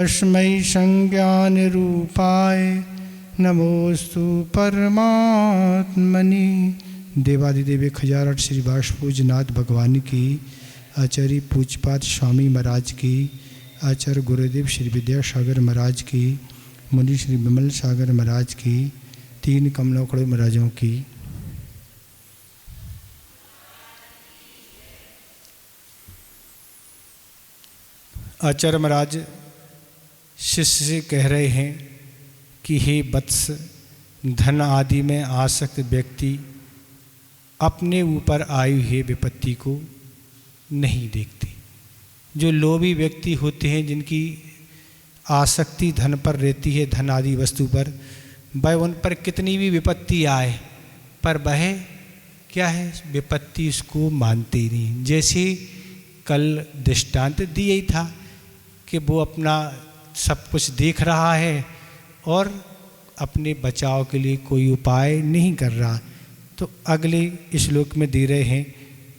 तस्मै संज्ञानरूपाय नमोस्तु परमात्मने। देवादिदेव 1008 श्री बाष्पूजनाथ भगवान की, आचार्य पूजपात स्वामी महाराज की, आचार्य गुरुदेव श्री विद्यासागर महाराज की, मुनि श्री विमल सागर महाराज की, 3 कमलोकड़ महाराजों की। आचार्य महाराज शिष्य से कह रहे हैं कि हे वत्स, धन आदि में आसक्त व्यक्ति अपने ऊपर आई हुई विपत्ति को नहीं देखते। जो लोभी व्यक्ति होते हैं, जिनकी आसक्ति धन पर रहती है, धन आदि वस्तु पर, वह उन पर कितनी भी विपत्ति आए पर वह क्या है, विपत्ति उसको मानते ही नहीं। जैसे कल दृष्टांत दिया ही था कि वो अपना सब कुछ देख रहा है और अपने बचाव के लिए कोई उपाय नहीं कर रहा। तो अगले श्लोक में दे रहे हैं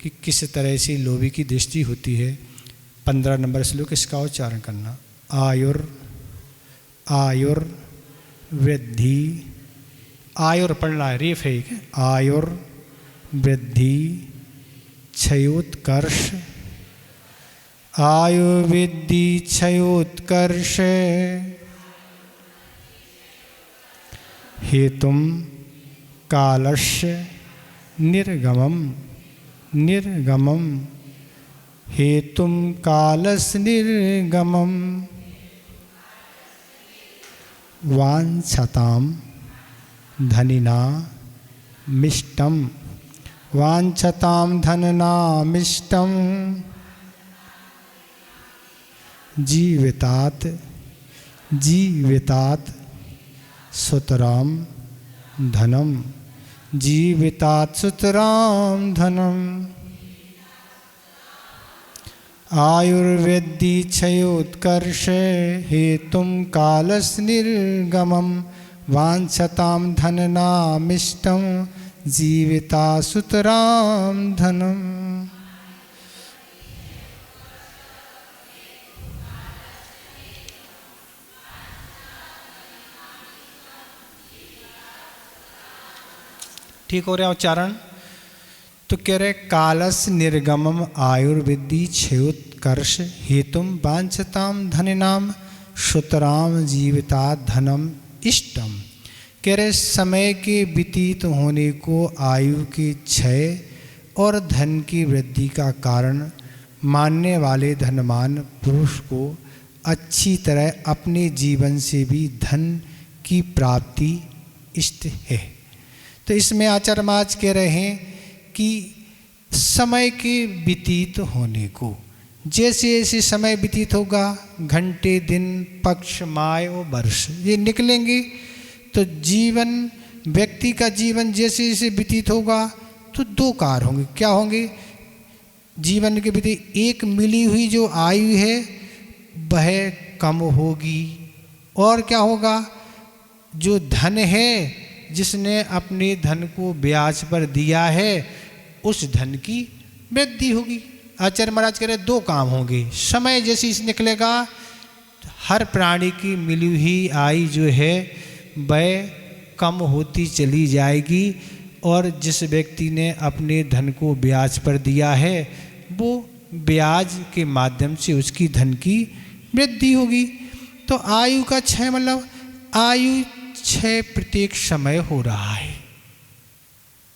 कि किस तरह से लोभी की दृष्टि होती है। 15 नंबर श्लोक, इसका उच्चारण करना। आयुर वृद्धि, आयुर पढ़ना है, रेफ है, आयुर वृद्धि क्षयोत्कर्ष, आयु वृद्धि क्षयोत्कर्ष हेतुम कालस्य निर्गमम हेतुम कालस्य निर्गमम वाञ्छताम धनिना मिष्टम, वाञ्छताम धनना मिष्टम जीवितात सुतराम धनम, जीवितात सुतराम धनम आयुर्वेदी क्षयोत्कर्ष हेतुम कालस्य निर्गमम वाञ्छताम धननामिष्टम जीविता सुतराम धनम। ठीक हो रहा उच्चारण? तो कह रहे कालस निर्गमम आयुर्विद्धि क्षयोत्कर्ष हेतुम वांछताम धनिनाम सुतराम जीविता धनम इष्टम। कह रहे समय के व्यतीत होने को आयु के क्षय और धन की वृद्धि का कारण मानने वाले धनवान पुरुष को अच्छी तरह अपने जीवन से भी धन की प्राप्ति इष्ट है। तो इसमें आचार्य महाराज कह रहे हैं कि समय के व्यतीत होने को, जैसे जैसे समय व्यतीत होगा, घंटे, दिन, पक्ष, माह और वर्ष ये निकलेंगे, तो जीवन, व्यक्ति का जीवन जैसे जैसे व्यतीत होगा तो 2 कार्य होंगे। क्या होंगे? जीवन के व्यतीत एक मिली हुई जो आयु है वह कम होगी, और क्या होगा, जो धन है जिसने अपने धन को ब्याज पर दिया है उस धन की वृद्धि होगी। आचार्य महाराज कह रहे 2 काम होंगे। समय जैसे इस निकलेगा, हर प्राणी की मिली हुई आयु जो है वह कम होती चली जाएगी, और जिस व्यक्ति ने अपने धन को ब्याज पर दिया है वो ब्याज के माध्यम से उसकी धन की वृद्धि होगी। तो आयु का क्षय मतलब आयु क्षय प्रत्येक समय हो रहा है।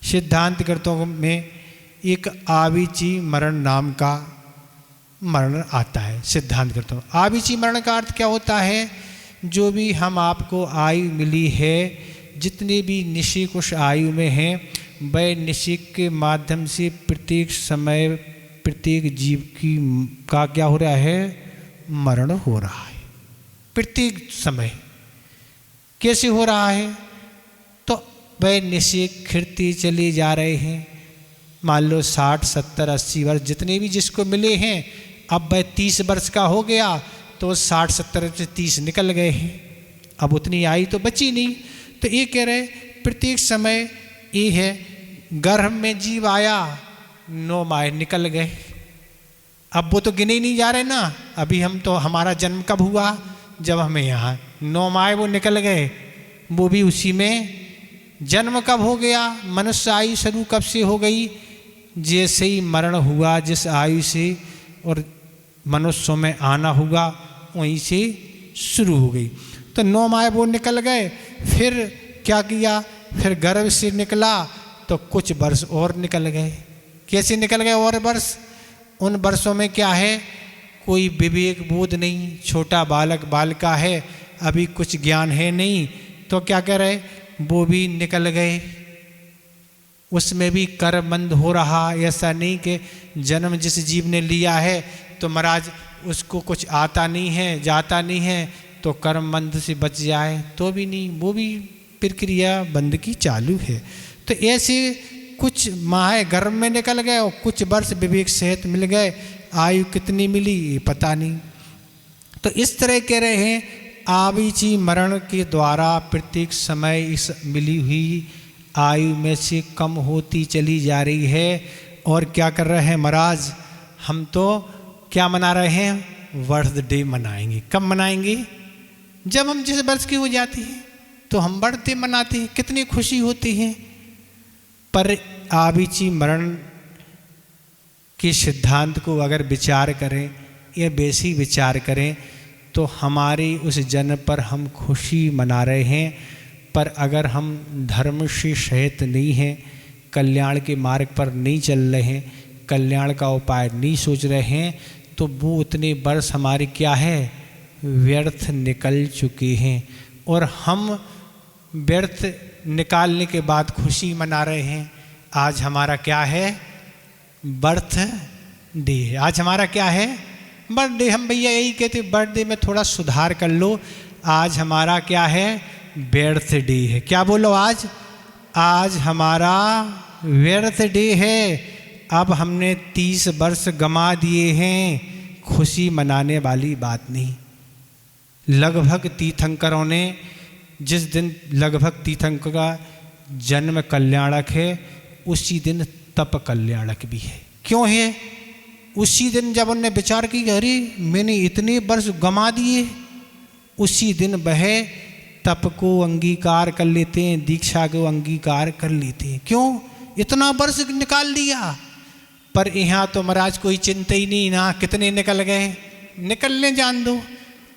सिद्धांत ग्रंथों में एक आविची मरण नाम का मरण आता है। सिद्धांत ग्रंथों में आविची मरण का अर्थ क्या होता है? जो भी हम आपको आयु मिली है, जितने भी निशिक उस आयु में हैं, वह निशिक के माध्यम से प्रत्येक समय प्रत्येक जीव की का क्या हो रहा है? मरण हो रहा है प्रत्येक समय। कैसे हो रहा है? तो वह निश्चय खिरती चले जा रहे हैं। मान लो 60, 70, 80 वर्ष जितने भी जिसको मिले हैं, अब वह 30 वर्ष का हो गया तो 60, 70 से 30 निकल गए हैं, अब उतनी आयु तो बची नहीं। तो ये कह रहे प्रत्येक समय ये है, गर्भ में जीव आया 9 माह निकल गए, अब वो तो गिने ही नहीं जा रहे ना। अभी हम तो, हमारा जन्म कब हुआ? जब हमें यहाँ 9 माह वो निकल गए, वो भी उसी में जन्म कब हो गया, मनुष्य आयु शुरू कब से हो गई, जैसे ही मरण हुआ जिस आयु से और मनुष्यों में आना हुआ वहीं से शुरू हो गई। तो 9 माह वो निकल गए, फिर क्या किया, फिर गर्भ से निकला तो कुछ वर्ष और निकल गए। कैसे निकल गए और वर्ष? उन वर्षों में क्या है, कोई विवेक बोध नहीं, छोटा बालक बालिका है, अभी कुछ ज्ञान है नहीं, तो क्या कह रहे, वो भी निकल गए। उसमें भी कर्मबंध हो रहा। ऐसा नहीं कि जन्म जिस जीव ने लिया है तो महाराज उसको कुछ आता नहीं है, जाता नहीं है, तो कर्मबंध से बच जाए, तो भी नहीं, वो भी प्रक्रिया बंद की चालू है। तो ऐसे कुछ माह गर्भ में निकल गए और कुछ वर्ष विवेक सहित मिल गए। आयु कितनी मिली ये पता नहीं। तो इस तरह कह रहे हैं, आविची मरण के द्वारा प्रत्येक समय इस मिली हुई आयु में से कम होती चली जा रही है। और क्या कर रहे हैं महाराज, हम तो क्या मना रहे हैं, बर्थडे मनाएंगे। कब मनाएंगे? जब हम जिस वर्ष की हो जाती है तो हम बर्थडे मनाते हैं, कितनी खुशी होती है। पर आविची मरण के सिद्धांत को अगर विचार करें या वैसी विचार करें तो हमारी उस जन्म पर हम खुशी मना रहे हैं, पर अगर हम धर्म से सहित नहीं हैं, कल्याण के मार्ग पर नहीं चल रहे हैं, कल्याण का उपाय नहीं सोच रहे हैं, तो वो उतने वर्ष हमारे क्या है, व्यर्थ निकल चुके हैं। और हम व्यर्थ निकालने के बाद खुशी मना रहे हैं। आज हमारा क्या है, बर्थ डे है। आज हमारा क्या है, बर्थडे। हम भैया यही कहते, बर्थडे में थोड़ा सुधार कर लो। आज हमारा क्या है, व्यर्थ डे है। क्या बोलो आज हमारा व्यर्थ डे है। अब हमने 30 वर्ष गंवा दिए हैं, खुशी मनाने वाली बात नहीं। लगभग तीर्थंकरों ने जिस दिन लगभग तीर्थंकर का जन्म कल्याणक है, उसी दिन तप कल्याणक भी है। क्यों है? उसी दिन जब उन्होंने विचार की, अरे मैंने इतने वर्ष गंवा दिए, उसी दिन वह तप को अंगीकार कर लेते हैं, दीक्षा को अंगीकार कर लेते हैं। क्यों? इतना वर्ष निकाल दिया। पर यहाँ तो महाराज कोई चिंता ही नहीं ना, कितने निकल गए, निकलने जान दो।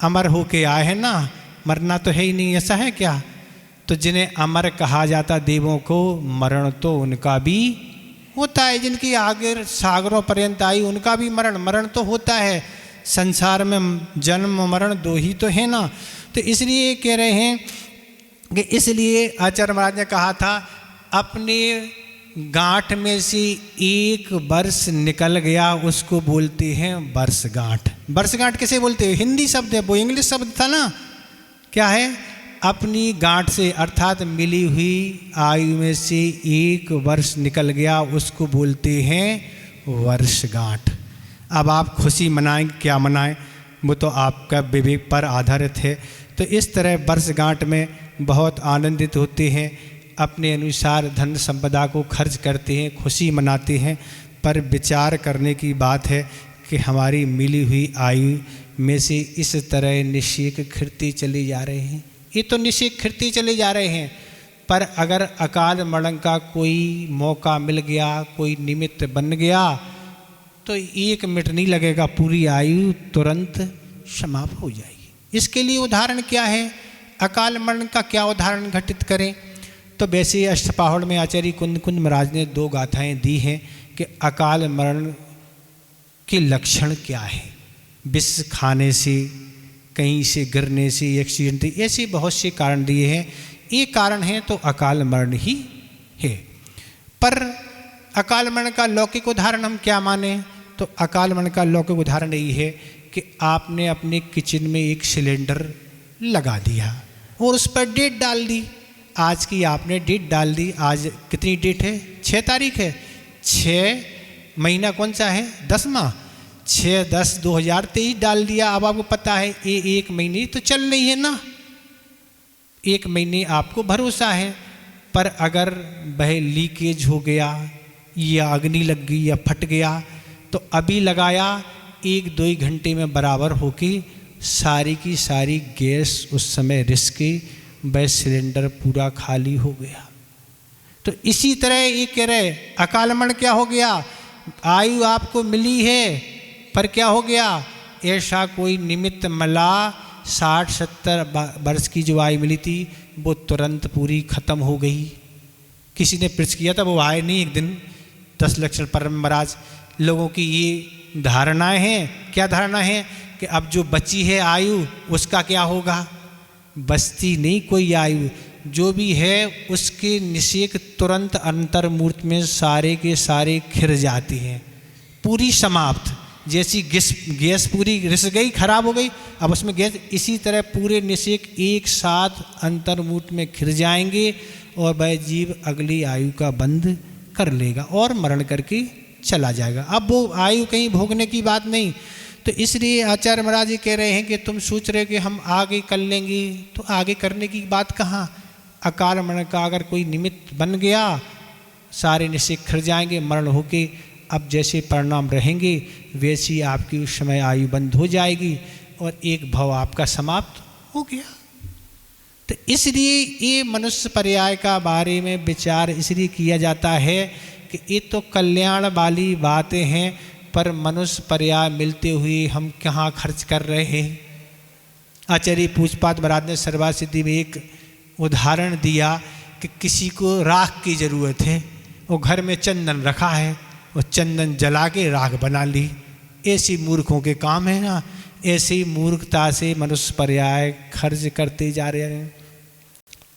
अमर होके आए हैं ना, मरना तो है ही नहीं, ऐसा है क्या? तो जिन्हें अमर कहा जाता देवों को, मरण तो उनका भी होता है। जिनकी आगे सागरों पर्यंत आई उनका भी मरण तो होता है। संसार में जन्म मरण दो ही तो है ना। तो इसलिए कह रहे हैं कि इसलिए आचार्य महाराज ने कहा था, अपने गांठ में से एक वर्ष निकल गया उसको बोलते हैं वर्षगांठ। वर्षगांठ किसे बोलते हैं? हिंदी शब्द है, वो इंग्लिश शब्द था ना। क्या है? अपनी गांठ से अर्थात मिली हुई आयु में से एक वर्ष निकल गया उसको बोलते हैं वर्षगांठ। अब आप खुशी मनाएं, क्या मनाएं, वो तो आपका विवेक पर आधारित है। तो इस तरह वर्षगांठ में बहुत आनंदित होते हैं, अपने अनुसार धन संपदा को खर्च करते हैं, खुशी मनाते हैं। पर विचार करने की बात है कि हमारी मिली हुई आयु में से इस तरह निश्चय खिरते चले जा रहे हैं। ये तो निश्चय खिरते चले जा रहे हैं। पर अगर अकाल मरण का कोई मौका मिल गया, कोई निमित्त बन गया, तो 1 मिनट नहीं लगेगा, पूरी आयु तुरंत समाप्त हो जाएगी। इसके लिए उदाहरण क्या है, अकाल मरण का क्या उदाहरण घटित करें? तो वैसे अष्टपाहड़ में आचार्य कुंद कुंद महाराज ने 2 गाथाएं दी हैं कि अकाल मरण के लक्षण क्या है। विष खाने से, कहीं से गिरने से, एक्सीडेंट, ऐसे बहुत से कारण दिए हैं। ये कारण है तो अकाल मरण ही है। पर अकाल मरण का लौकिक उदाहरण हम क्या माने? तो अकाल मरण का लौकिक उदाहरण यही है कि आपने अपने किचन में एक सिलेंडर लगा दिया और उस पर डेट डाल दी। आज की आपने डेट डाल दी। आज कितनी डेट है? 6 तारीख है। 6 महीना कौन सा है? 10वां। 6/10/2023 डाल दिया। अब आपको पता है ये 1 महीने तो चल रही है ना, 1 महीने आपको भरोसा है। पर अगर वह लीकेज हो गया या अग्नि लग गई या फट गया, तो अभी लगाया 1-2 घंटे में बराबर होके सारी की सारी गैस उस समय रिस के वह सिलेंडर पूरा खाली हो गया। तो इसी तरह ये कह रहे अकाल मरण क्या हो गया, आयु आपको मिली है पर क्या हो गया, ऐसा कोई निमित्त मिला 60-70 वर्ष की जो आयु मिली थी वो तुरंत पूरी खत्म हो गई। किसी ने प्रश्न किया था, वो आए नहीं एक दिन 10 लक्षण परम महाराज। लोगों की ये धारणाएं हैं, क्या धारणा है कि अब जो बची है आयु उसका क्या होगा, बचती नहीं कोई आयु, जो भी है उसके निषेक तुरंत अंतर्मूर्त में सारे के सारे खिर जाते हैं, पूरी समाप्त। जैसी गैस पूरी रिस गई, खराब हो गई, अब उसमें गैस, इसी तरह पूरे निषेक एक साथ अंतर्मूर्त में खिर जाएंगे और वह जीव अगली आयु का बंध कर लेगा और मरण करके चला जाएगा। अब वो आयु कहीं भोगने की बात नहीं। तो इसलिए आचार्य महाराज जी कह रहे हैं कि तुम सोच रहे हो कि हम आगे कर लेंगे, तो आगे करने की बात कहाँ। अकाल मरण का अगर कोई निमित्त बन गया, सारे निषेक खिर जाएंगे, मरण होके अब जैसे परिणाम रहेंगे वैसी आपकी उस समय आयु बंद हो जाएगी और एक भव आपका समाप्त हो गया। तो इसलिए ये मनुष्य पर्याय का बारे में विचार इसलिए किया जाता है कि ये तो कल्याण वाली बातें हैं, पर मनुष्य पर्याय मिलते हुए हम कहाँ खर्च कर रहे हैं। आचार्य पूजपाद महाराज ने सर्वासिद्धि में एक उदाहरण दिया कि किसी को राख की ज़रूरत है, वो घर में चंदन रखा है, वो चंदन जला के राख बना ली। ऐसी मूर्खों के काम है ना, ऐसी मूर्खता से मनुष्य पर्याय खर्च करते जा रहे हैं।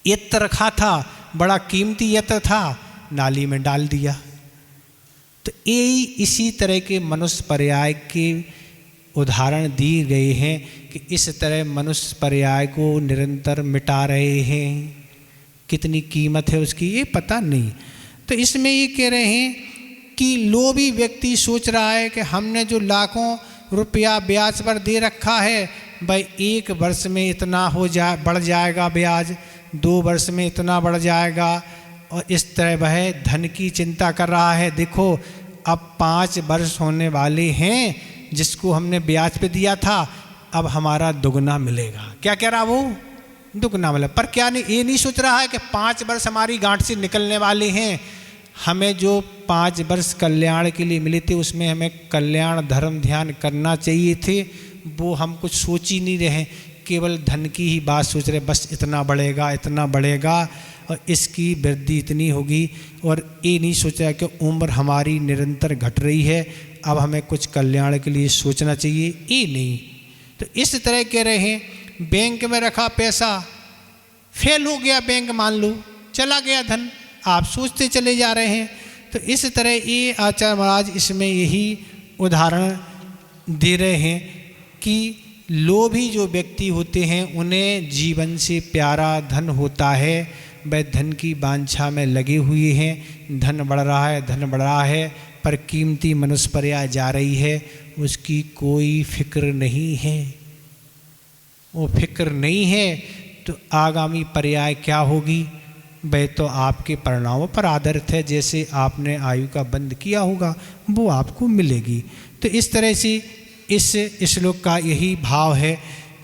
यत्र रखा था, बड़ा कीमती यत्र था, नाली में डाल दिया। तो यही इसी तरह के मनुष्य पर्याय के उदाहरण दिए गए हैं कि इस तरह मनुष्य पर्याय को निरंतर मिटा रहे हैं। कितनी कीमत है उसकी ये पता नहीं। तो इसमें ये कह रहे हैं कि लोभी व्यक्ति सोच रहा है कि हमने जो लाखों रुपया ब्याज पर दे रखा है, भाई 1 वर्ष में इतना बढ़ जाएगा ब्याज, 2 वर्ष में इतना बढ़ जाएगा, और इस तरह वह धन की चिंता कर रहा है। देखो अब 5 वर्ष होने वाले हैं, जिसको हमने ब्याज पे दिया था अब हमारा दुगना मिलेगा। क्या कह रहा वो, दुगना मिलेगा। पर क्या नहीं, ये नहीं सोच रहा है कि 5 वर्ष हमारी गांठ से निकलने वाले हैं, हमें जो 5 वर्ष कल्याण के लिए मिले थे उसमें हमें कल्याण धर्म ध्यान करना चाहिए थे, वो हम कुछ सोच ही नहीं रहे, केवल धन की ही बात सोच रहे, बस इतना बढ़ेगा इतना बढ़ेगा और इसकी वृद्धि इतनी होगी, और ये नहीं सोच रहा कि उम्र हमारी निरंतर घट रही है, अब हमें कुछ कल्याण के लिए सोचना चाहिए, ये नहीं। तो इस तरह कह रहे हैं बैंक में रखा पैसा फेल हो गया, बैंक मान लो चला गया धन, आप सोचते चले जा रहे हैं। तो इस तरह ये आचार्य महाराज इसमें यही उदाहरण दे रहे हैं कि लोभी जो व्यक्ति होते हैं उन्हें जीवन से प्यारा धन होता है, वह धन की वांछा में लगे हुए हैं, धन बढ़ रहा है धन बढ़ रहा है, पर कीमती मनुष्य पर्याय जा रही है, उसकी कोई फिक्र नहीं है। वो फिक्र नहीं है तो आगामी पर्याय क्या होगी, वह तो आपके परिणामों पर आधारित है, जैसे आपने आयु का बंद किया होगा वो आपको मिलेगी। तो इस तरह से इस श्लोक का यही भाव है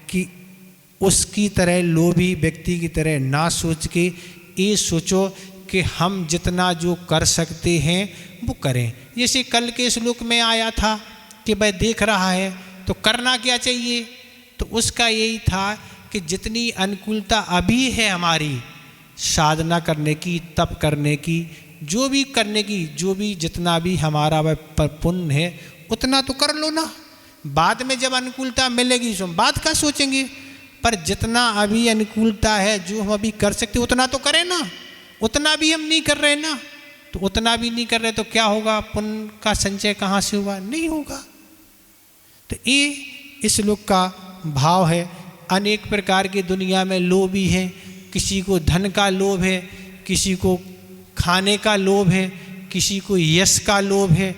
कि उसकी तरह लोभी व्यक्ति की तरह ना सोच के ये सोचो कि हम जितना जो कर सकते हैं वो करें। जैसे कल के श्लोक में आया था कि वह देख रहा है तो करना क्या चाहिए, तो उसका यही था कि जितनी अनुकूलता अभी है हमारी साधना करने की, तप करने की, जो भी करने की, जो भी जितना भी हमारा वह पुण्य है उतना तो कर लो ना, बाद में जब अनुकूलता मिलेगी तो हम बात का सोचेंगे, पर जितना अभी अनुकूलता है जो हम अभी कर सकते उतना तो करें ना। उतना भी हम नहीं कर रहे ना, तो उतना भी नहीं कर रहे तो क्या होगा, पुण्य का संचय कहाँ से होगा, नहीं होगा। तो ये इस श्लोक का भाव है। अनेक प्रकार की दुनिया में लोभी हैं, किसी को धन का लोभ है, किसी को खाने का लोभ है, किसी को यश का लोभ है,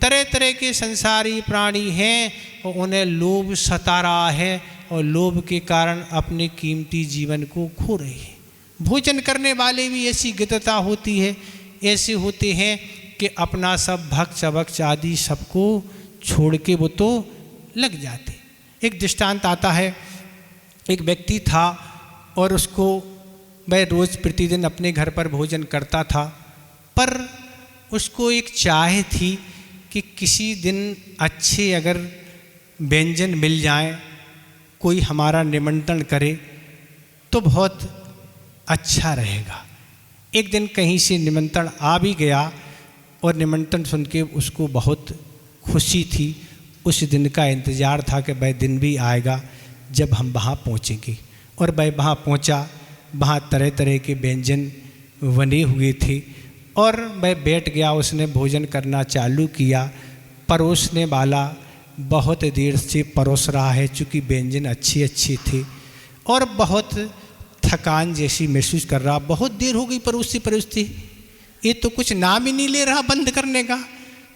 तरह तरह के संसारी प्राणी हैं और उन्हें लोभ सता रहा है और लोभ के कारण अपने कीमती जीवन को खो रहे हैं। भोजन करने वाले भी ऐसी गिद्धता होती है, ऐसे होते हैं कि अपना सब भक्ष अभक्ष आदि सबको छोड़ के वो तो लग जाते। एक दृष्टांत आता है, एक व्यक्ति था और उसको वह रोज़ प्रतिदिन अपने घर पर भोजन करता था, पर उसको एक चाह थी कि किसी दिन अच्छे अगर व्यंजन मिल जाए, कोई हमारा निमंत्रण करे तो बहुत अच्छा रहेगा। एक दिन कहीं से निमंत्रण आ भी गया और निमंत्रण सुन के उसको बहुत खुशी थी। उस दिन का इंतज़ार था कि वह दिन भी आएगा जब हम वहाँ पहुँचेंगे। और वह वहाँ पहुँचा, वहाँ तरह तरह के व्यंजन बने हुए थे और वह बैठ गया, उसने भोजन करना चालू किया। परोसने वाला बहुत देर से परोस रहा है, चूँकि व्यंजन अच्छे अच्छे थे और बहुत थकान जैसी महसूस कर रहा। बहुत देर हो गई परोसती, ये तो कुछ नाम ही नहीं ले रहा बंद करने का।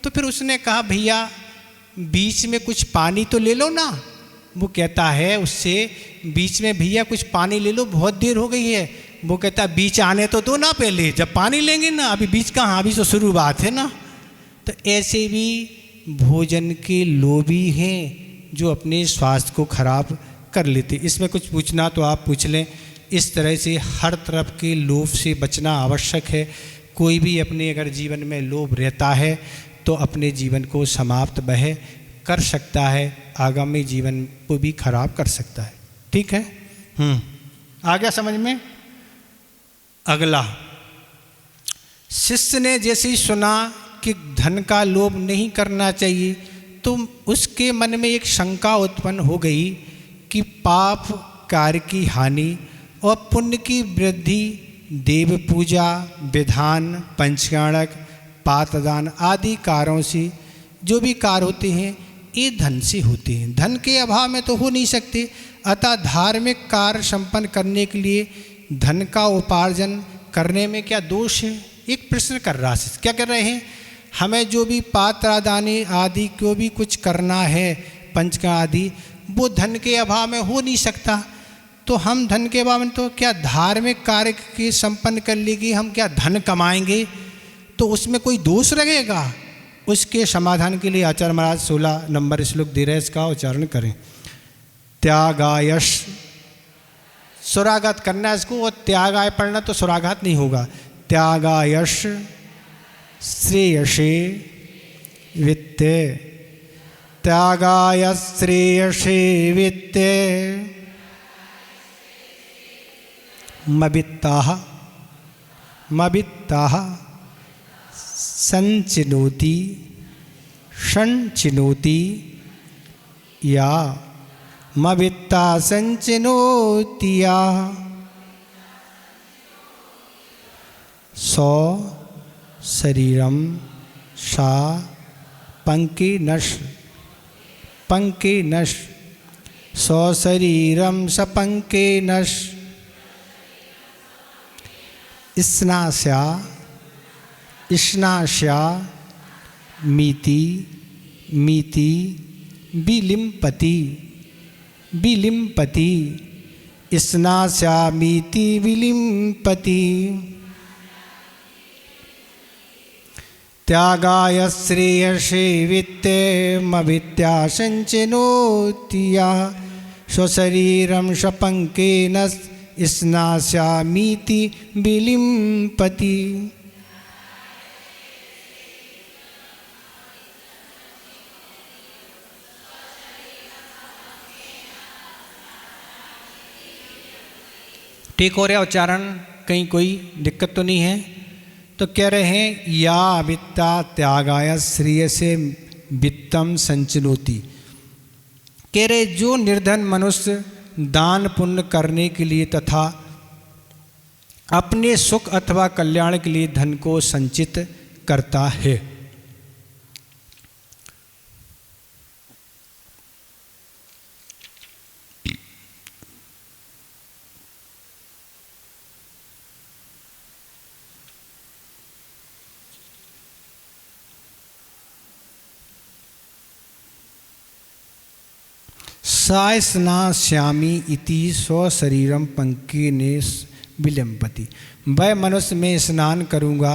तो फिर उसने कहा, भैया बीच में कुछ पानी तो ले लो ना। वो कहता है उससे, बीच में भैया कुछ पानी ले लो, बहुत देर हो गई है। वो कहता, बीच आने तो दो ना पहले, जब पानी लेंगे ना, अभी बीच कहाँ, अभी तो शुरुआत है ना। तो ऐसे भी भोजन के लोभी हैं जो अपने स्वास्थ्य को खराब कर लेते। इसमें कुछ पूछना तो आप पूछ लें। इस तरह से हर तरफ के लोभ से बचना आवश्यक है। कोई भी अपने अगर जीवन में लोभ रहता है तो अपने जीवन को समाप्त वह कर सकता है, आगामी जीवन को भी खराब कर सकता है। ठीक है, आ गया समझ में। अगला, शिष्य ने जैसे ही सुना कि धन का लोभ नहीं करना चाहिए तो उसके मन में एक शंका उत्पन्न हो गई कि पाप कार्य की हानि और पुण्य की वृद्धि देव पूजा, विधान, पंचकाणक, पातदान आदि कार्यों से, जो भी कार्य होते हैं ये धन से होते हैं, धन के अभाव में तो हो नहीं सकते। अतः धार्मिक कार्य संपन्न करने के लिए धन का उपार्जन करने में क्या दोष है? एक प्रश्न कर रहा है। क्या कर रहे हैं? हमें जो भी पात्रादानी आदि को भी कुछ करना है, पंचका आदि, वो धन के अभाव में हो नहीं सकता। तो हम धन के अभाव में तो क्या धार्मिक कार्य के संपन्न कर लेंगे, हम क्या धन कमाएंगे तो उसमें कोई दोष रहेगा? उसके समाधान के लिए आचार्य महाराज 16 नंबर श्लोक दे रहे, इसका उच्चारण करें। त्यागायश, सुराघात करना है इसको, और त्यागाय पढ़ना तो सुराघात नहीं होगा। त्यागायश श्रेयसे वित्ते, त्यागाय श्रेयसे वित्ते मवित्ताः संचिनोति संचिनोति या मवित्ता संचिनोति या सौ शरीरम सा पंके नश सौ शरीरम स पंके नश स्नास्या मीति विलिम्पति स्नास्यामीति विलिम्पति। त्यागाय श्रेयसे वित्ते मवित्या संचिनोति या स्वशरीरम स्वपंकेन स्नास्यामीति विलिम्पति। ठीक हो रहा उच्चारण? कहीं कोई दिक्कत तो नहीं है? तो कह रहे हैं या वित्ता त्यागाय श्रेयसे वित्तम संचिनोति। कह रहे जो निर्धन मनुष्य दान पुण्य करने के लिए तथा अपने सुख अथवा कल्याण के लिए धन को संचित करता है, सायस्नास्यामि इति स्वशरीरम पंकेने विलंपति। वह मनुष्य में स्नान करूँगा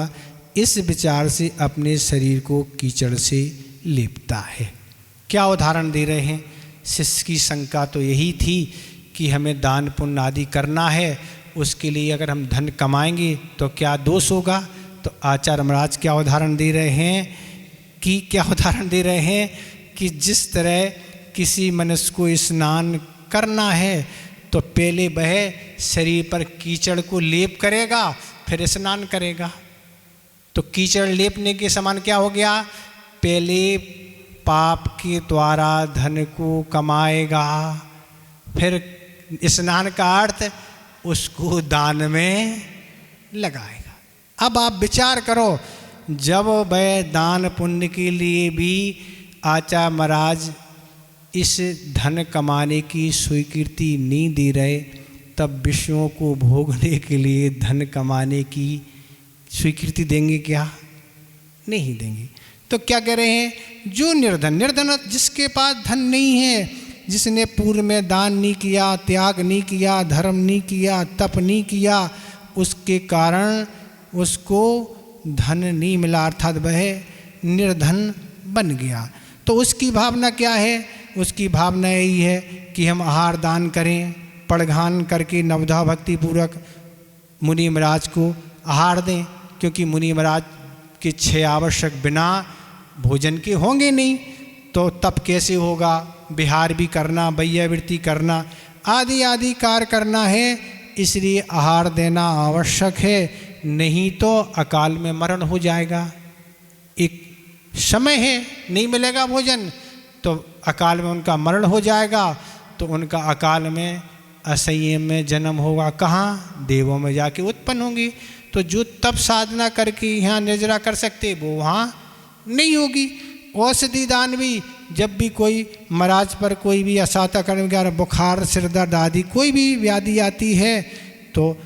इस विचार से अपने शरीर को कीचड़ से लेपता है। क्या उदाहरण दे रहे हैं? शिष्य की शंका तो यही थी कि हमें दान पुण्य आदि करना है, उसके लिए अगर हम धन कमाएंगे तो क्या दोष होगा। तो आचार्य महाराज क्या उदाहरण दे रहे हैं कि जिस तरह किसी मनुष्य को स्नान करना है तो पहले वह शरीर पर कीचड़ को लेप करेगा, फिर स्नान करेगा। तो कीचड़ लेपने के समान क्या हो गया, पहले पाप के द्वारा धन को कमाएगा, फिर स्नान का अर्थ उसको दान में लगाएगा। अब आप विचार करो, जब वह दान पुण्य के लिए भी आचार्य महाराज इस धन कमाने की स्वीकृति नहीं दे रहे, तब विषयों को भोगने के लिए धन कमाने की स्वीकृति देंगे क्या? नहीं देंगे। तो क्या कह रहे हैं, जो निर्धन जिसके पास धन नहीं है, जिसने पूर्व में दान नहीं किया, त्याग नहीं किया, धर्म नहीं किया, तप नहीं किया, उसके कारण उसको धन नहीं मिला, अर्थात वह निर्धन बन गया। तो उसकी भावना क्या है? उसकी भावना यही है कि हम आहार दान करें, पड़घान करके नवधा भक्ति पूर्वक मुनि महाराज को आहार दें, क्योंकि मुनि महाराज के 6 आवश्यक बिना भोजन के होंगे नहीं। तो तप कैसे होगा? विहार भी करना, वैयावृत्ति करना, आदि आदि कार्य करना है, इसलिए आहार देना आवश्यक है, नहीं तो अकाल में मरण हो जाएगा। एक समय है, नहीं मिलेगा भोजन तो अकाल में उनका मरण हो जाएगा, तो उनका अकाल में असंयम में जन्म होगा। कहाँ? देवों में जाके उत्पन्न होंगी। तो जो तप साधना करके यहाँ निर्जरा कर सकते वो वहाँ नहीं होगी। औषधि दान भी, जब भी कोई महाराज पर कोई भी असाता कर्म वगैरह, बुखार, सिर दर्द आदि कोई भी व्याधि आती है तो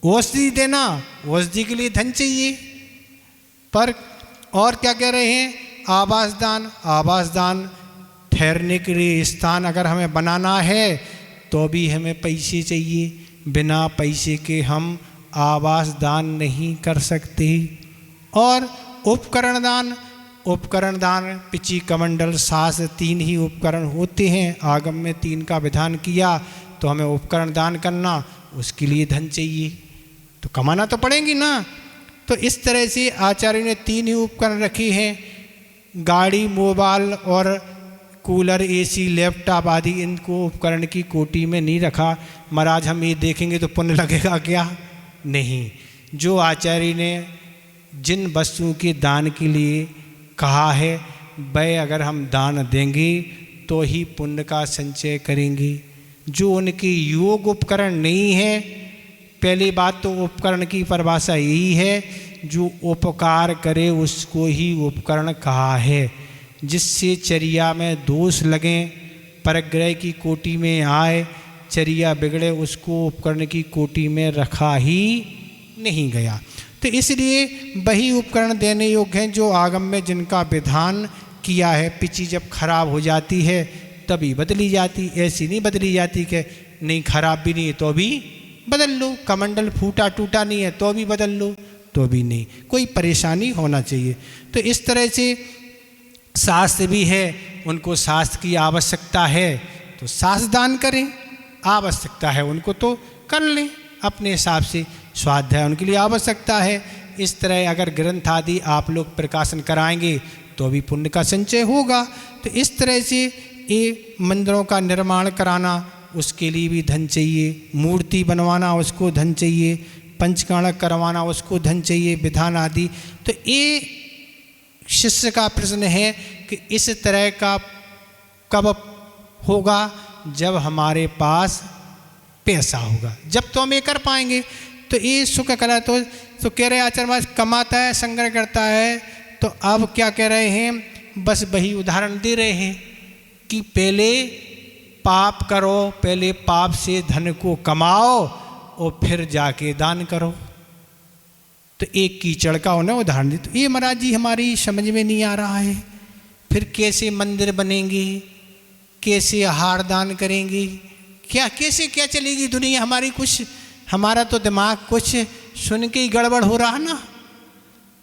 औषधि देना, औषधि के लिए धन चाहिए। पर और क्या कह रहे हैं? आवास दान ठहरने के लिए स्थान अगर हमें बनाना है तो भी हमें पैसे चाहिए, बिना पैसे के हम आवास दान नहीं कर सकते। और उपकरण दान पिची कमंडल सास 3 ही उपकरण होते हैं, आगम में 3 का विधान किया, तो हमें उपकरण दान करना, उसके लिए धन चाहिए, तो कमाना तो पड़ेंगी ना। तो इस तरह से आचार्य ने 3 ही उपकरण रखे हैं, गाड़ी, मोबाइल और कूलर, एसी, लैपटॉप आदि, इनको उपकरण की कोटि में नहीं रखा। महाराज हम ये देखेंगे तो पुण्य लगेगा क्या? नहीं। जो आचार्य ने जिन वस्तुओं के दान के लिए कहा है, वह अगर हम दान देंगे तो ही पुण्य का संचय करेंगे। जो उनके योग उपकरण नहीं है, पहली बात तो उपकरण की परिभाषा यही है, जो उपकार करे उसको ही उपकरण कहा है। जिससे चर्या में दोष लगें, परग्रह की कोटि में आए, चर्या बिगड़े, उसको उपकरण की कोटि में रखा ही नहीं गया। तो इसलिए वही उपकरण देने योग्य हैं जो आगम में जिनका विधान किया है। पिची जब खराब हो जाती है तभी बदली जाती, ऐसी नहीं बदली जाती कि नहीं खराब भी नहीं है तो भी बदल लो, कमंडल फूटा टूटा नहीं है तो भी बदल लो, तो भी नहीं, कोई परेशानी होना चाहिए। तो इस तरह से शास्त्र भी है, उनको शास्त्र की आवश्यकता है तो शास्त्र दान करें, आवश्यकता है उनको तो कर लें अपने हिसाब से, स्वाध्याय उनके लिए आवश्यकता है। इस तरह अगर ग्रंथ आदि आप लोग प्रकाशन कराएंगे तो भी पुण्य का संचय होगा। तो इस तरह से ये मंदिरों का निर्माण कराना, उसके लिए भी धन चाहिए, मूर्ति बनवाना उसको धन चाहिए, पंचकाणक करवाना उसको धन चाहिए, विधान आदि। तो ये शिष्य का प्रश्न है कि इस तरह का कब होगा? जब हमारे पास पैसा होगा, जब तो हम ये कर पाएंगे। तो ये सुख कला तो कह रहे आचार्य महाराज कमाता है, संग्रह करता है। तो अब क्या कह रहे हैं? बस वही उदाहरण दे रहे हैं कि पहले पाप करो, पहले पाप से धन को कमाओ और फिर जाके दान करो। तो एक कीचड़ का उन्हें उदाहरण दी। तो ये महाराज जी हमारी समझ में नहीं आ रहा है, फिर कैसे मंदिर बनेंगे, कैसे आहार दान करेंगे, क्या कैसे क्या चलेगी दुनिया हमारी? कुछ हमारा तो दिमाग कुछ सुन के ही गड़बड़ हो रहा ना।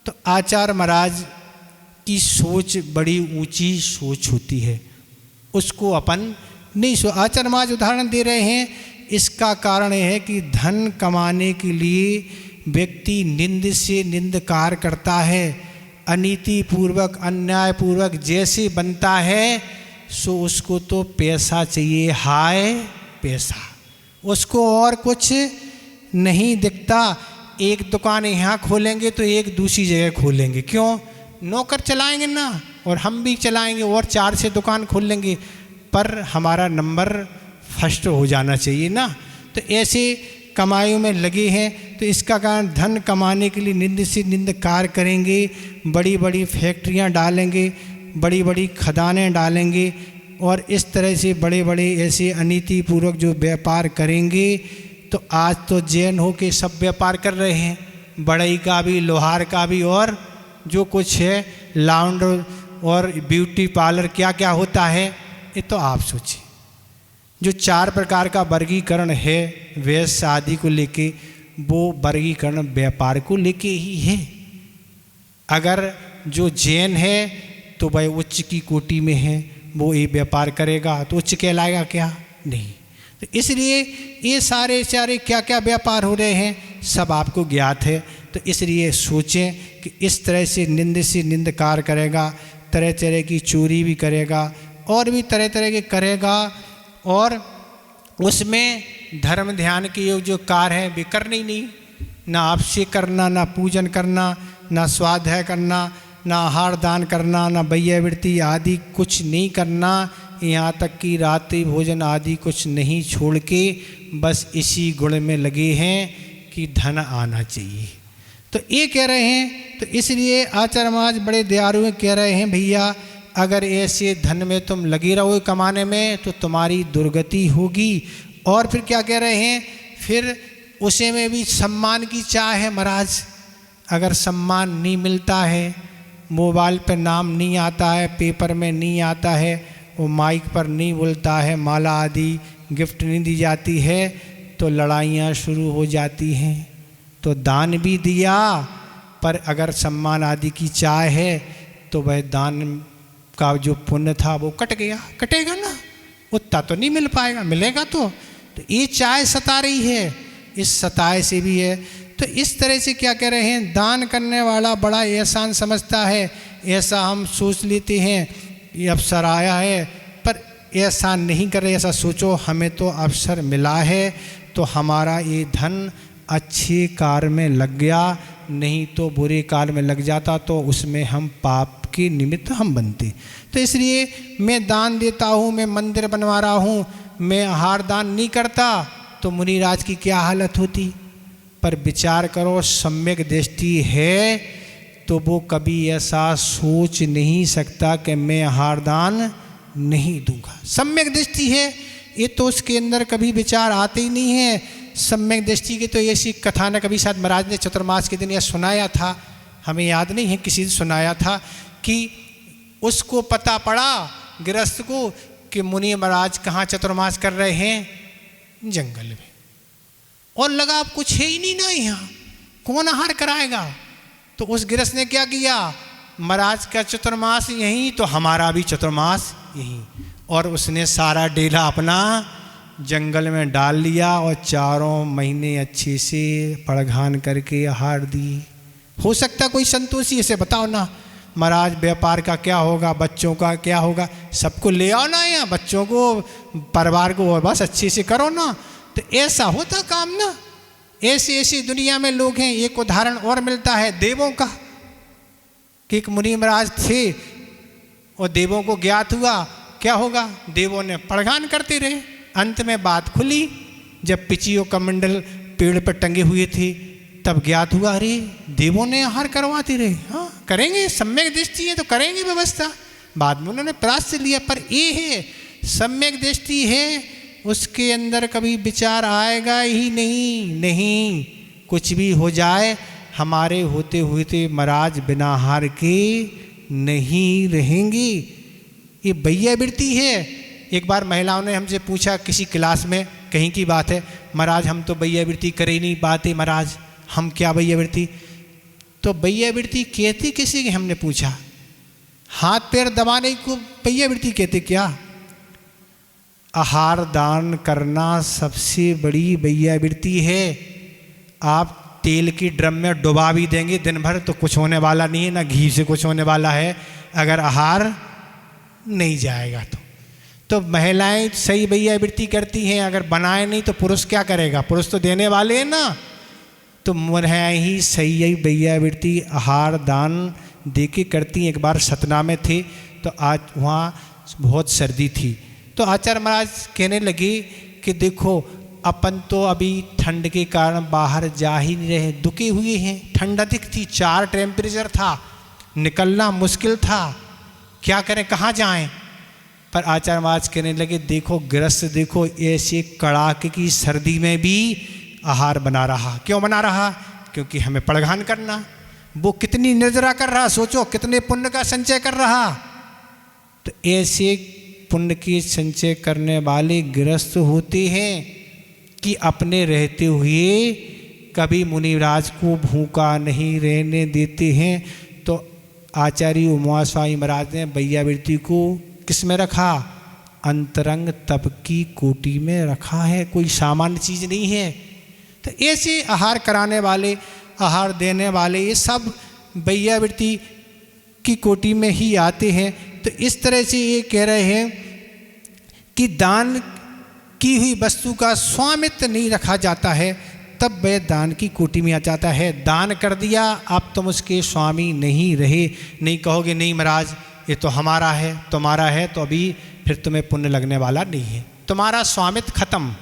तो आचार्य महाराज की सोच बड़ी ऊंची सोच होती है। उसको अपन नहीं सो। आचार्य महाराज उदाहरण दे रहे हैं, इसका कारण है कि धन कमाने के लिए व्यक्ति निंद से निंदकार करता है, अनीति पूर्वक अन्याय पूर्वक जैसे बनता है, सो उसको तो पैसा चाहिए, हाय पैसा, उसको और कुछ नहीं दिखता। एक दुकान यहाँ खोलेंगे तो एक दूसरी जगह खोलेंगे, क्यों? नौकर चलाएंगे ना, और हम भी चलाएंगे और 4 से दुकान खोल लेंगे, पर हमारा नंबर फर्स्ट हो जाना चाहिए ना। तो ऐसे कमाइयों में लगे हैं, तो इसका कारण धन कमाने के लिए निंद से निंदकार करेंगे, बड़ी बड़ी फैक्ट्रियां डालेंगे, बड़ी बड़ी खदानें डालेंगे, और इस तरह से बड़े बड़े ऐसे अनीति पूर्वक जो व्यापार करेंगे। तो आज तो जैन हो के सब व्यापार कर रहे हैं, बढ़ई का भी, लोहार का भी, और जो कुछ है लाउंडर और ब्यूटी पार्लर, क्या क्या होता है, ये तो आप सोचिए। जो 4 प्रकार का वर्गीकरण है वैश्य आदि को लेके, वो वर्गीकरण व्यापार को लेके ही है। अगर जो जैन है तो वह उच्च की कोटि में है, वो ये व्यापार करेगा तो उच्च कहलाएगा क्या? नहीं। तो इसलिए ये सारे क्या क्या व्यापार हो रहे हैं सब आपको ज्ञात है। तो इसलिए सोचें कि इस तरह से निंदकार करेगा, तरह तरह की चोरी भी करेगा और भी तरह तरह के करेगा, और उसमें धर्म ध्यान के योग जो कार्य है वे करने ही नहीं, ना आपसे करना, ना पूजन करना, ना स्वाध्याय करना, ना आहार दान करना, ना वैयावृत्ति आदि कुछ नहीं करना, यहाँ तक कि रात्रि भोजन आदि कुछ नहीं छोड़ के बस इसी गुण में लगे हैं कि धन आना चाहिए। तो ये कह रहे हैं, तो इसलिए आचार्य महाराज बड़े दयालु कह रहे हैं, भैया अगर ऐसे धन में तुम लगे रहो कमाने में तो तुम्हारी दुर्गति होगी। और फिर क्या कह रहे हैं, फिर उसे में भी सम्मान की चाह है महाराज। अगर सम्मान नहीं मिलता है, मोबाइल पर नाम नहीं आता है, पेपर में नहीं आता है, वो माइक पर नहीं बोलता है, माला आदि गिफ्ट नहीं दी जाती है, तो लड़ाइयाँ शुरू हो जाती हैं। तो दान भी दिया, पर अगर सम्मान आदि की चाह है तो वह दान का जो पुण्य था वो कटेगा ना, उतना तो नहीं मिल पाएगा, मिलेगा तो ये चाय सता रही है, इस सताए से भी है। तो इस तरह से क्या कह रहे हैं, दान करने वाला बड़ा एहसान समझता है, ऐसा हम सोच लेते हैं ये अवसर आया है, पर एहसान नहीं कर रहे, ऐसा सोचो हमें तो अवसर मिला है, तो हमारा ये धन अच्छे कार्य में लग गया, नहीं तो बुरे कार्य में लग जाता तो उसमें हम पाप के निमित्त हम बनते। तो इसलिए मैं दान देता हूँ, मैं मंदिर बनवा रहा हूँ, मैं आहार दान नहीं करता तो मुनिराज की क्या हालत होती। पर विचार करो, सम्यक दृष्टि है तो वो कभी ऐसा सोच नहीं सकता कि मैं आहार दान नहीं दूंगा। सम्यक दृष्टि है ये तो उसके अंदर कभी विचार आते ही नहीं है। सम्यक दृष्टि की तो ऐसी कथानक अभी शायद महाराज ने चतुर्मास के दिन यह सुनाया था, हमें याद नहीं है, किसी ने सुनाया था कि उसको पता पड़ा गृहस्थ को कि मुनि महाराज कहाँ चतुर्मास कर रहे हैं, जंगल में, और लगा अब कुछ है ही नहीं ना यहाँ, कौन आहार कराएगा। तो उस गृहस्थ ने क्या किया, महाराज का चतुर्मास यहीं तो हमारा भी चतुर्मास यहीं, और उसने सारा डेरा अपना जंगल में डाल लिया और 4 महीने अच्छे से पड़घान करके आहार दी। हो सकता कोई संतोषी, ऐसे बताओ ना महाराज व्यापार का क्या होगा, बच्चों का क्या होगा, सबको ले आओ ना यहाँ, बच्चों को परिवार को और बस अच्छे से करो ना। तो ऐसा होता काम ना, ऐसी ऐसी दुनिया में लोग हैं। एक उदाहरण और मिलता है देवों का, कि एक मुनि महाराज थे और देवों को ज्ञात हुआ क्या होगा, देवों ने पड़घान करते रहे, अंत में बात खुली जब पिचियों कमंडल पेड़ पर टंगे हुए थे, तब ज्ञात हुआ अरे देवों ने आहार करवाते रहे, हाँ करेंगे, सम्यक दृष्टि है तो करेंगे व्यवस्था। बाद में उन्होंने प्रायश्चित लिया, पर ये है सम्यक दृष्टि है, उसके अंदर कभी विचार आएगा ही नहीं, कुछ भी हो जाए हमारे होते हुए महाराज बिना आहार के नहीं रहेंगे। ये वैयावृत्ति है। एक बार महिलाओं ने हमसे पूछा किसी क्लास में, कहीं की बात है, महाराज हम तो वैयावृत्ति कर ही नहीं पाते महाराज, हम क्या वैयावृत्ति। तो वैयावृत्ति कहती किसी की, हमने पूछा, हाथ पैर दबाने को वैयावृत्ति कहते क्या? आहार दान करना सबसे बड़ी वैयावृत्ति है। आप तेल की ड्रम में डुबा भी देंगे दिन भर तो कुछ होने वाला नहीं है, ना घी से कुछ होने वाला है अगर आहार नहीं जाएगा तो महिलाएं सही वैयावृत्ति करती हैं, अगर बनाए नहीं तो पुरुष क्या करेगा, पुरुष तो देने वाले हैं ना। तो महिलाएं ही सही वैयावृत्ति आहार दान दे के करती। एक बार सतना में थे तो आज वहाँ बहुत सर्दी थी, तो आचार्य महाराज कहने लगे कि देखो अपन तो अभी ठंड के कारण बाहर जा ही नहीं रहे, दुखे हुए हैं, ठंड अधिक थी, 4 टेम्परेचर था, निकलना मुश्किल था, क्या करें कहाँ जाएं। पर आचार्य महाराज कहने लगे देखो गृहस्थ देखो ऐसे कड़ाके की सर्दी में भी आहार बना रहा। क्यों बना रहा? क्योंकि हमें पड़घान करना। वो कितनी निर्जरा कर रहा, सोचो कितने पुण्य का संचय कर रहा। तो ऐसे पुण्य की संचय करने वाले गृहस्थ होते हैं कि अपने रहते हुए कभी मुनिराज को भूखा नहीं रहने देते हैं। तो आचार्य उमा स्वामी महाराज ने वैयावृत्ति को किस में रखा? अंतरंग तप की कोटि में रखा है, कोई सामान्य चीज़ नहीं है। तो ऐसे आहार कराने वाले, आहार देने वाले, ये सब वैयावृत्ति की कोटि में ही आते हैं। तो इस तरह से ये कह रहे हैं कि दान की हुई वस्तु का स्वामित्व नहीं रखा जाता है, तब वह दान की कोटि में आ जाता है। दान कर दिया, अब तुम उसके स्वामी नहीं रहे, नहीं कहोगे नहीं महाराज ये तो हमारा है, तुम्हारा है, तो अभी फिर तुम्हें पुण्य लगने वाला नहीं है, तुम्हारा स्वामित्व खत्म,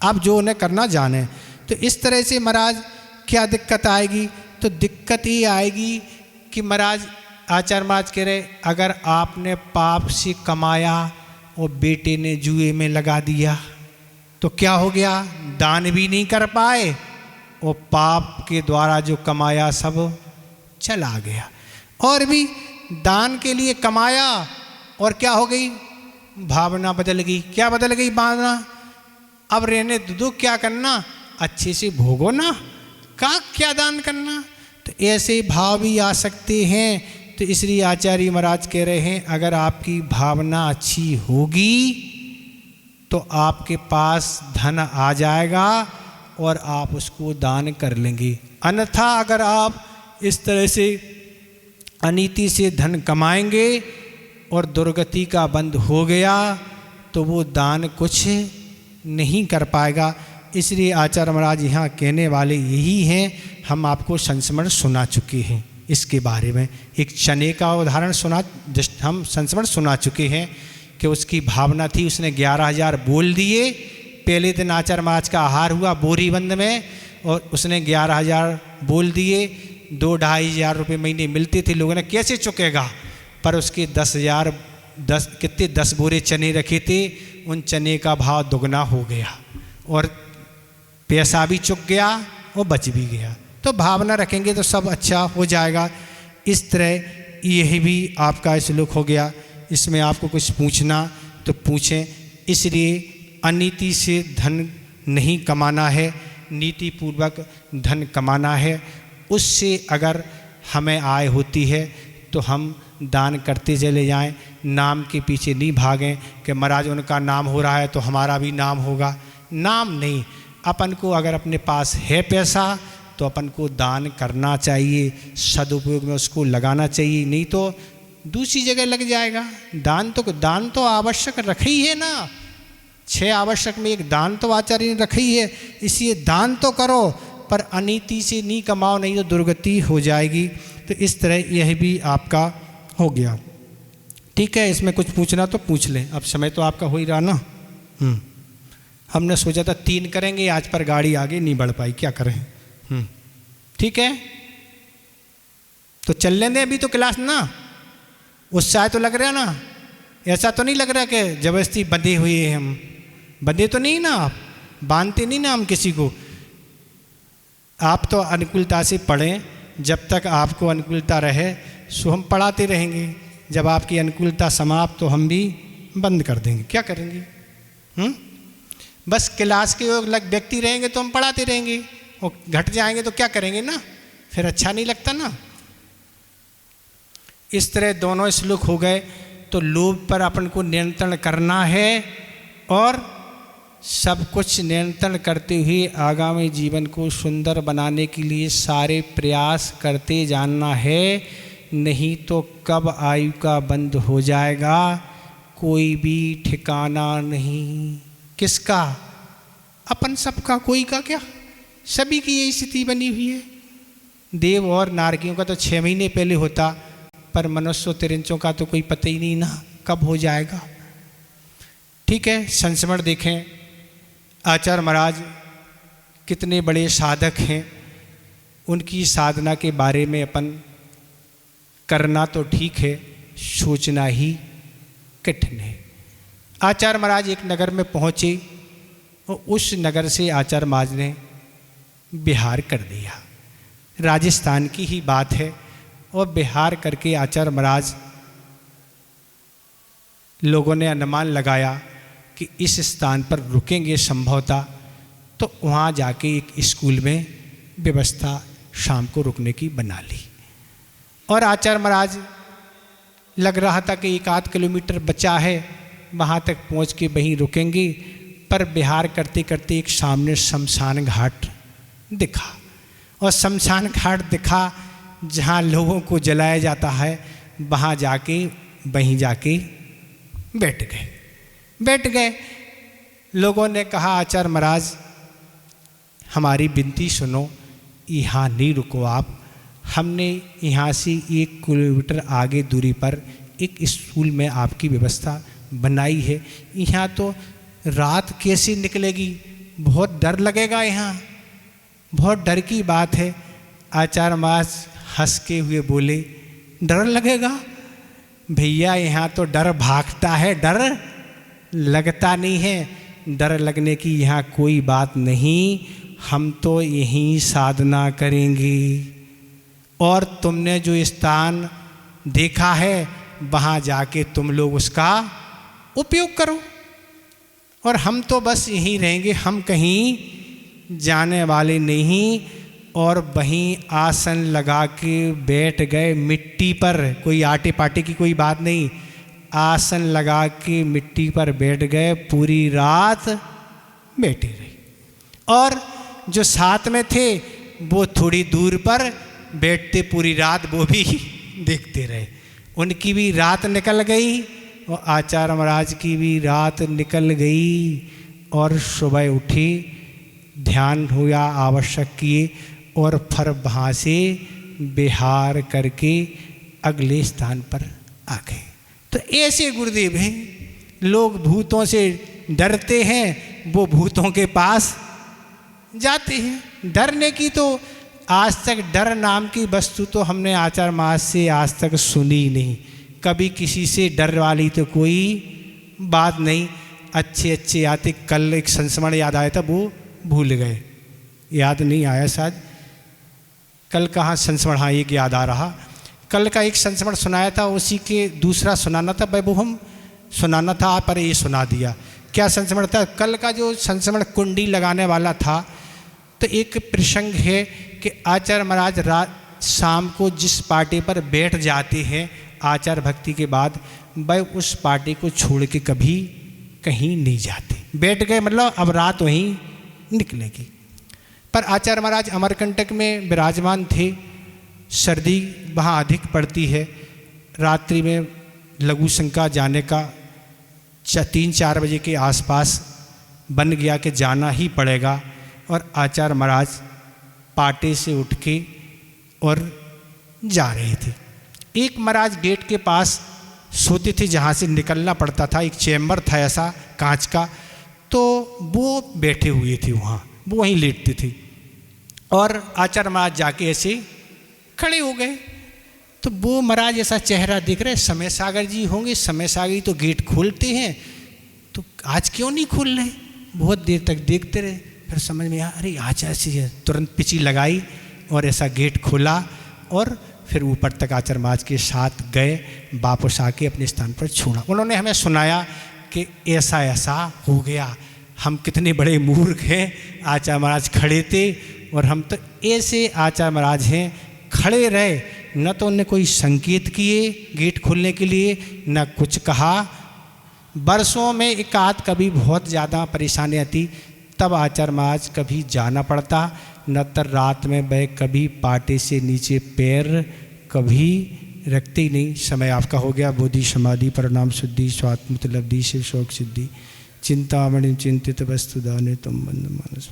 अब जो उन्हें करना जाने। तो इस तरह से महाराज क्या दिक्कत आएगी? तो दिक्कत ये आएगी कि महाराज आचार्य महाराज कह रहे अगर आपने पाप से कमाया और बेटे ने जुए में लगा दिया तो क्या हो गया? दान भी नहीं कर पाए और पाप के द्वारा जो कमाया सब चला गया। और भी दान के लिए कमाया और क्या हो गई? भावना बदल गई। क्या बदल गई भावना? अब रहने दो, क्या करना, अच्छे से भोगो ना, क्या दान करना। तो ऐसे भाव भी आ सकते हैं। तो इसलिए आचार्य महाराज कह रहे हैं अगर आपकी भावना अच्छी होगी तो आपके पास धन आ जाएगा और आप उसको दान कर लेंगे। अन्यथा अगर आप इस तरह से अनीति से धन कमाएंगे और दुर्गति का बंद हो गया तो वो दान कुछ नहीं कर पाएगा। इसलिए आचार्य महाराज यहाँ कहने वाले यही हैं। हम आपको संस्मरण सुना चुके हैं इसके बारे में। एक चने का उदाहरण सुना, हम संस्मरण सुना चुके हैं कि उसकी भावना थी, उसने 11,000 बोल दिए। पहले दिन आचार्य महाराज का आहार हुआ बोरीबंद में और उसने 11,000 बोल दिए। 2-2.5 हज़ार रुपये महीने मिलते थे, लोगों ने कैसे चुकेगा। पर उसके 10,000 10 बोरे चने रखे थे, उन चने का भाव दुगना हो गया और पैसा भी चुक गया और बच भी गया। तो भावना रखेंगे तो सब अच्छा हो जाएगा। इस तरह यही भी आपका श्लोक हो गया। इसमें आपको कुछ पूछना तो पूछें। इसलिए अनीति से धन नहीं कमाना है, नीति पूर्वक धन कमाना है। उससे अगर हमें आय होती है तो हम दान करते चले जाएं, नाम के पीछे नहीं भागें कि महाराज उनका नाम हो रहा है तो हमारा भी नाम होगा। नाम नहीं, अपन को अगर अपने पास है पैसा तो अपन को दान करना चाहिए, सदुपयोग में उसको लगाना चाहिए, नहीं तो दूसरी जगह लग जाएगा। दान तो आवश्यक रखी ही है ना, 6 आवश्यक में एक दान तो आचार्य ने रखी है। इसलिए दान तो करो पर अनीति से नहीं कमाओ, नहीं तो दुर्गति हो जाएगी। तो इस तरह यह भी आपका हो गया। ठीक है, इसमें कुछ पूछना तो पूछ लें। अब समय तो आपका हो ही रहा ना। हमने सोचा था 3 करेंगे, आज पर गाड़ी आगे नहीं बढ़ पाई, क्या करें। ठीक है, तो चल लेंगे अभी तो क्लास ना। उत्साह तो लग रहा है ना, ऐसा तो नहीं लग रहा कि जबरदस्ती बंधे हुए हैं हम। बंधे तो नहीं ना, आप बांधते नहीं ना हम किसी को। आप तो अनुकूलता से पढ़ें, जब तक आपको अनुकूलता रहे सो हम पढ़ाते रहेंगे। जब आपकी अनुकूलता समाप्त तो हम भी बंद कर देंगे, क्या करेंगे। बस क्लास के लग व्यक्ति रहेंगे तो हम पढ़ाते रहेंगे, और घट जाएंगे तो क्या करेंगे ना, फिर अच्छा नहीं लगता ना। इस तरह दोनों श्लोक हो गए। तो लोभ पर अपन को नियंत्रण करना है और सब कुछ नियंत्रण करते हुए आगामी जीवन को सुंदर बनाने के लिए सारे प्रयास करते जाना है, नहीं तो कब आयु का बंद हो जाएगा कोई भी ठिकाना नहीं। किसका? अपन सबका, कोई का क्या, सभी की यही स्थिति बनी हुई है। देव और नारकियों का तो 6 महीने पहले होता, पर मनुष्य तिरंचों का तो कोई पता ही नहीं ना कब हो जाएगा। ठीक है, संस्मरण देखें, आचार्य महाराज कितने बड़े साधक हैं, उनकी साधना के बारे में अपन करना तो ठीक है, सोचना ही कठिन है। आचार्य महाराज एक नगर में पहुँचे और उस नगर से आचार्य महाराज ने बिहार कर दिया। राजस्थान की ही बात है, और बिहार करके आचार्य महाराज, लोगों ने अनुमान लगाया कि इस स्थान पर रुकेंगे संभवतः, तो वहाँ जाके एक स्कूल में व्यवस्था शाम को रुकने की बना ली। और आचार्य महाराज लग रहा था कि 1-8 किलोमीटर बचा है, वहाँ तक पहुँच के वहीं रुकेंगे, पर बिहार करते करते एक सामने शमशान घाट दिखा, और शमशान घाट दिखा जहाँ लोगों को जलाया जाता है, वहाँ जाके वहीं जाके बैठ गए। लोगों ने कहा, आचार्य महाराज हमारी विनती सुनो, यहाँ नहीं रुको आप, हमने यहाँ से 1 किलोमीटर आगे दूरी पर एक स्कूल में आपकी व्यवस्था बनाई है, यहाँ तो रात कैसे निकलेगी, बहुत डर लगेगा, यहाँ बहुत डर की बात है। आचार्य महाराज हंस के हुए बोले, डर लगेगा भैया, यहाँ तो डर भागता है, डर लगता नहीं है। डर लगने की यहाँ कोई बात नहीं, हम तो यहीं साधना करेंगे, और तुमने जो स्थान देखा है वहाँ जाके तुम लोग उसका उपयोग करो, और हम तो बस यहीं रहेंगे, हम कहीं जाने वाले नहीं। और वहीं आसन लगा के बैठ गए मिट्टी पर, कोई आटे पाटे की कोई बात नहीं, आसन लगा के मिट्टी पर बैठ गए, पूरी रात बैठे रहे। और जो साथ में थे वो थोड़ी दूर पर बैठते पूरी रात वो भी देखते रहे। उनकी भी रात निकल गई और आचार्य महाराज की भी रात निकल गई। और सुबह उठी, ध्यान हुआ आवश्यक किए, और फिर वहाँ से बिहार करके अगले स्थान पर आ गए। तो ऐसे गुरुदेव हैं, लोग भूतों से डरते हैं, वो भूतों के पास जाते हैं। डरने की तो आज तक, डर नाम की वस्तु तो हमने आचार्य महाराज से आज तक सुनी नहीं, कभी किसी से डर वाली तो कोई बात नहीं। अच्छे आते, कल एक संस्मरण याद आया था, वो भूल गए, याद नहीं आया शायद, कल कहाँ संस्मरण, हाँ एक याद आ रहा, कल का एक संस्मरण सुनाया था, उसी के दूसरा सुनाना था, वो हम सुनाना था पर ये सुना दिया। क्या संस्मरण था? कल का जो संस्मरण कुंडी लगाने वाला था, तो एक प्रसंग है कि आचार्य महाराज रात शाम को जिस पार्टी पर बैठ जाते हैं आचार भक्ति के बाद, वह उस पार्टी को छोड़ के कभी कहीं नहीं जाते। बैठ गए मतलब अब रात वहीं निकलेगी। पर आचार्य महाराज अमरकंटक में विराजमान थे, सर्दी वहाँ अधिक पड़ती है, रात्रि में लघु शंका जाने का 3-4 बजे के आसपास बन गया कि जाना ही पड़ेगा। और आचार्य महाराज पाटे से उठ के और जा रहे थे। एक महाराज गेट के पास सोते थे जहाँ से निकलना पड़ता था, एक चैम्बर था ऐसा कांच का, तो वो बैठे हुए थे वहाँ, वो वहीं लेटते थे। और आचार्य महाराज जाके ऐसे खड़े हो गए, तो वो महाराज ऐसा चेहरा देख रहे, समय सागर जी होंगे, समय सागर जी तो गेट खोलते हैं, तो आज क्यों नहीं खोल रहे। बहुत देर तक देखते रहे, फिर समझ में आया अरे आचार्य जी, तुरंत पिची लगाई और ऐसा गेट खोला, और फिर ऊपर तक आचार्य महाराज के साथ गए, वापस आके अपने स्थान पर छोड़ा। उन्होंने हमें सुनाया कि ऐसा ऐसा हो गया, हम कितने बड़े मूर्ख हैं, आचार्य महाराज खड़े थे और हम तो ऐसे आचार्य महाराज हैं, खड़े रहे, न तो उन्होंने कोई संकेत किए गेट खोलने के लिए, न कुछ कहा, वर्षों में एक आध कभी बहुत ज़्यादा परेशानी आती, तब आचार्य महाराज कभी जाना पड़ता, न तो रात में वह कभी पाटे से नीचे पैर कभी रखते ही नहीं। समय आपका हो गया। बोधि समाधि परिणाम शुद्धि स्वात्मत लब्धि शिव शोक सिद्धि चिंतामणि चिंतित वस्तु दाने तुम बंद मानस।